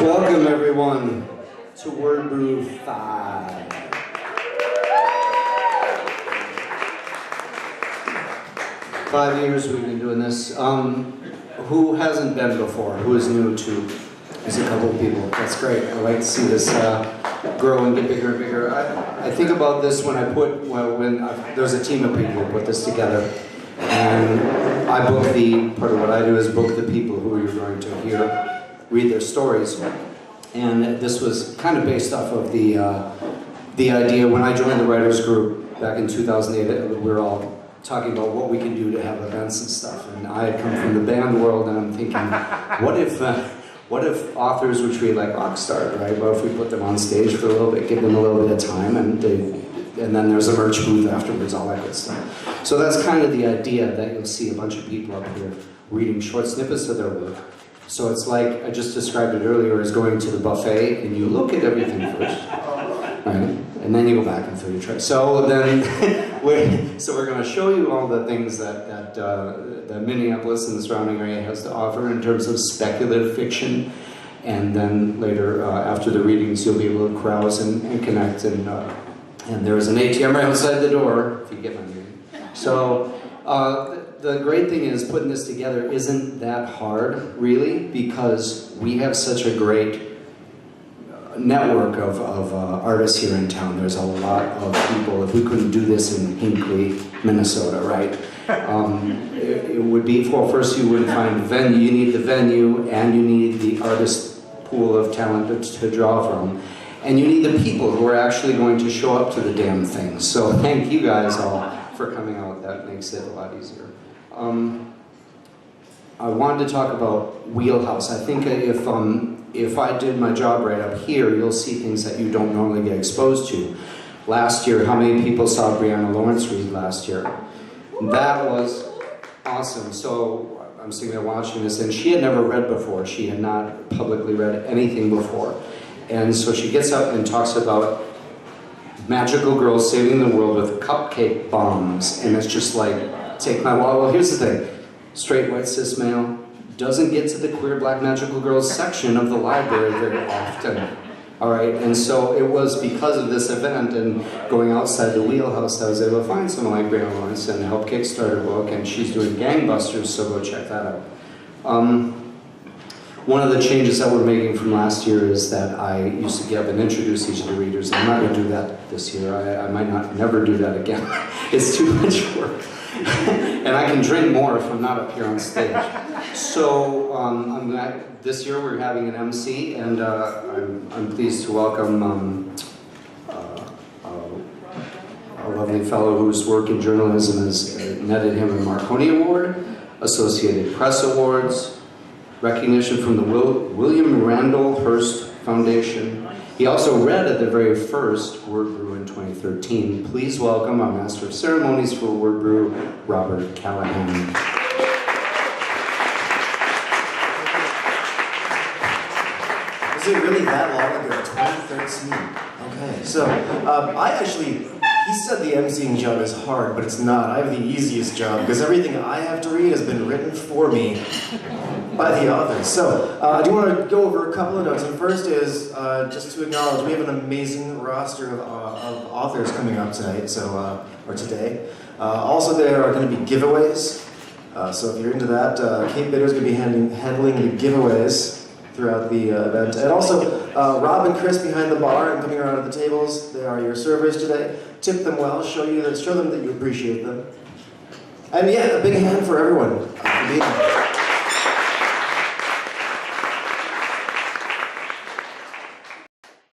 Welcome everyone to Wordbrew 5. Five years we've been doing this. Who hasn't been before? Who is new to? There's a couple of people. That's great. I like to see this grow and get bigger and bigger. I think about this when there's a team of people who put this together. And I book part of what I do is book the people who you're going to hear read their stories. And this was kind of based off of the idea when I joined the writers group back in 2008. We were all talking about what we can do to have events and stuff. And I had come from the band world, and I'm thinking, what if authors were treated like rock stars, right? What if we put them on stage for a little bit, give them a little bit of time, and then there's a merch booth afterwards, all that good stuff. So that's kind of the idea, that you'll see a bunch of people up here reading short snippets of their work. So it's like, I just described it earlier, as going to the buffet, and you look at everything first, right? And then you go back and fill your tray. So then, we're going to show you all the things that Minneapolis and the surrounding area has to offer in terms of speculative fiction. And then later, after the readings, you'll be able to browse and connect. And there's an ATM right outside the door, if you get my meaning. So the great thing is, putting this together isn't that hard, really, because we have such a great network of artists here in town. There's a lot of people. If we couldn't do this in Hinckley, Minnesota, right? It would be, well, first you wouldn't find a venue. You need the venue, and you need the artist pool of talent to draw from. And you need the people who are actually going to show up to the damn thing. So thank you guys all for coming out. That makes it a lot easier. I wanted to talk about Wheelhouse. I think if I did my job right up here, you'll see things that you don't normally get exposed to. Last year, how many people saw Brianna Lawrence read last year? That was awesome. So I'm sitting there watching this, and she had never read before. She had not publicly read anything before. And so she gets up and talks about magical girls saving the world with cupcake bombs. And it's just like, take my wallet. Well, here's the thing. Straight white cis male doesn't get to the queer black magical girls section of the library very often. All right, and so it was because of this event and going outside the wheelhouse that I was able to find someone like Brianna Lawrence and help kickstart her book, and she's doing gangbusters, so go check that out. One of the changes that we're making from last year is that I used to get up and introduce each of the readers. I'm not going to do that this year. I might never do that again. It's too much work. And I can drink more if I'm not up here on stage. So this year we're having an MC, and I'm pleased to welcome a lovely fellow whose work in journalism has netted him a Marconi Award, Associated Press Awards, recognition from the William Randall Hearst Foundation. He also read at the very first Wordbrew in 2013. Please welcome our Master of Ceremonies for Wordbrew, Robert Callahan. Was it really that long ago? 2013. Okay, so he said the emceeing job is hard, but it's not. I have the easiest job because everything I have to read has been written for me by the authors. So I do want to go over a couple of notes. And first is just to acknowledge we have an amazing roster of authors coming up tonight, or today. Also, there are going to be giveaways. So if you're into that, Kate Bitter's going to be handling the giveaways throughout the event. And also, Rob and Chris behind the bar and coming around at the tables, they are your servers today. Tip them well, show them that you appreciate them. And yeah, a big hand for everyone for being here.